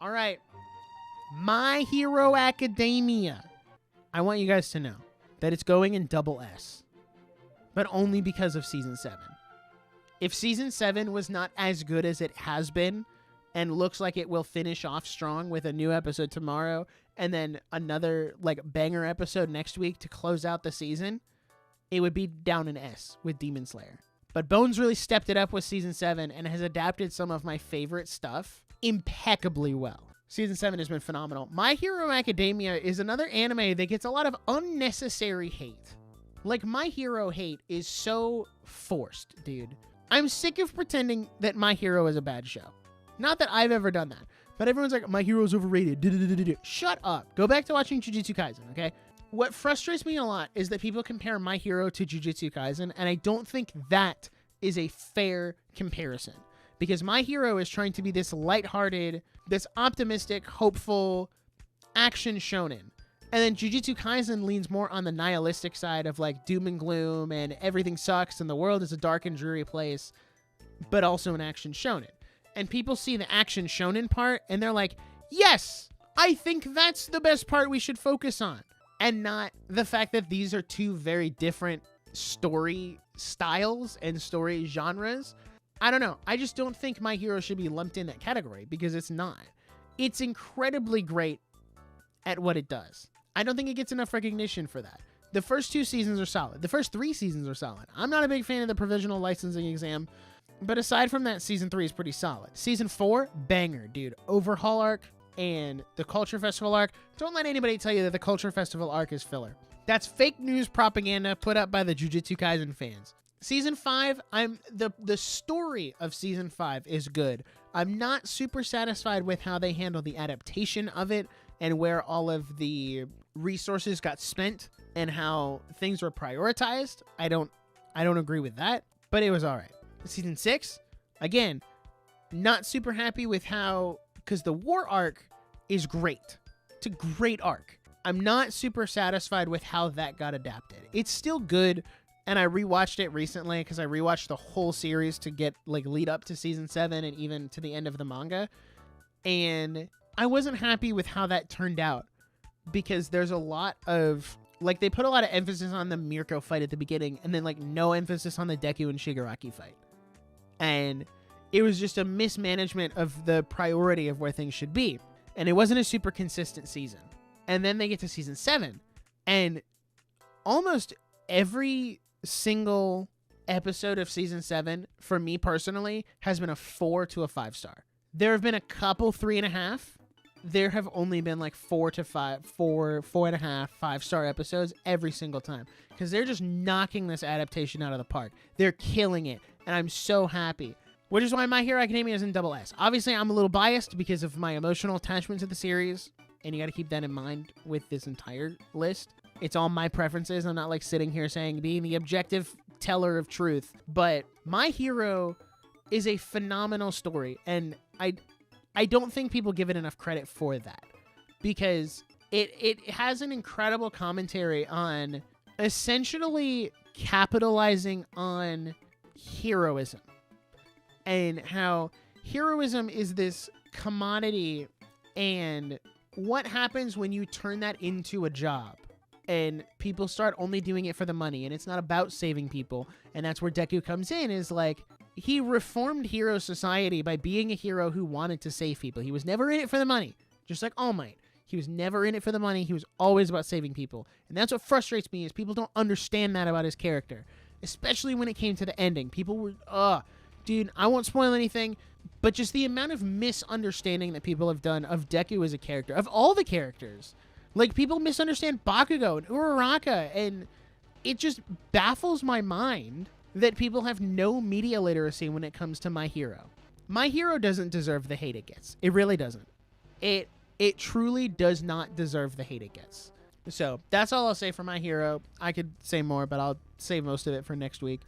All right. My Hero Academia. I want you guys to know that it's going in double S, but only because of Season 7. If Season 7 was not as good as it has been, and looks like it will finish off strong with a new episode tomorrow, and then another like banger episode next week to close out the season, it would be down an S with Demon Slayer. But Bones really stepped it up with Season 7 and has adapted some of my favorite stuff impeccably well. Season 7 has been phenomenal. My Hero Academia is another anime that gets a lot of unnecessary hate. Like, My Hero hate is so forced, dude. I'm sick of pretending that My Hero is a bad show. Not that I've ever done that, but everyone's like, My Hero's overrated. Shut up. Go back to watching Jujutsu Kaisen, okay? What frustrates me a lot is that people compare My Hero to Jujutsu Kaisen, and I don't think that is a fair comparison. Because My Hero is trying to be this lighthearted, this optimistic, hopeful action shonen. And then Jujutsu Kaisen leans more on the nihilistic side of like doom and gloom and everything sucks and the world is a dark and dreary place, but also an action shonen. And people see the action shonen part and they're like, yes, I think that's the best part we should focus on. And not the fact that these are two very different story styles and story genres. I don't know. I just don't think My Hero should be lumped in that category because it's not. It's incredibly great at what it does. I don't think it gets enough recognition for that. The first 2 seasons are solid. The first 3 seasons are solid. I'm not a big fan of the provisional licensing exam, but aside from that, season 3 is pretty solid. Season 4, banger, dude. Overhaul arc and the Culture Festival arc. Don't let anybody tell you that the Culture Festival arc is filler. That's fake news propaganda put up by the Jujutsu Kaisen fans. Season 5, the story of Season 5 is good. I'm not super satisfied with how they handle the adaptation of it and where all of the resources got spent and how things were prioritized. I don't agree with that, but it was all right. Season 6, again, not super happy with how, because the war arc is great. It's a great arc. I'm not super satisfied with how that got adapted. It's still good. And I rewatched it recently because I rewatched the whole series to get like lead up to season 7 and even to the end of the manga. And I wasn't happy with how that turned out because there's a lot of like they put a lot of emphasis on the Mirko fight at the beginning and then like no emphasis on the Deku and Shigaraki fight. And it was just a mismanagement of the priority of where things should be. And it wasn't a super consistent season. And then they get to season 7 and almost every single episode of season 7 for me personally has been a 4 to a 5 star. There have been a couple 3.5. There have only been like 4 to 5, 4.5, 5-star episodes every single time because they're just knocking this adaptation out of the park. They're killing it, and I'm so happy. Which is why My Hero Academia is in double S. Obviously, I'm a little biased because of my emotional attachment to the series, and you got to keep that in mind with this entire list. It's all my preferences. I'm not like sitting here saying being the objective teller of truth. But My Hero is a phenomenal story. And I don't think people give it enough credit for that. Because it has an incredible commentary on essentially capitalizing on heroism. And how heroism is this commodity. And what happens when you turn that into a job? And people start only doing it for the money, and it's not about saving people. And that's where Deku comes in, is like, he reformed hero society by being a hero who wanted to save people. He was never in it for the money, just like All Might. He was never in it for the money. He was always about saving people. And that's what frustrates me, is people don't understand that about his character, especially when it came to the ending. People were, dude, I won't spoil anything, but just the amount of misunderstanding that people have done of Deku as a character, of all the characters. Like, people misunderstand Bakugo and Uraraka, and it just baffles my mind that people have no media literacy when it comes to My Hero. My Hero doesn't deserve the hate it gets. It really doesn't. It truly does not deserve the hate it gets. So, that's all I'll say for My Hero. I could say more, but I'll save most of it for next week.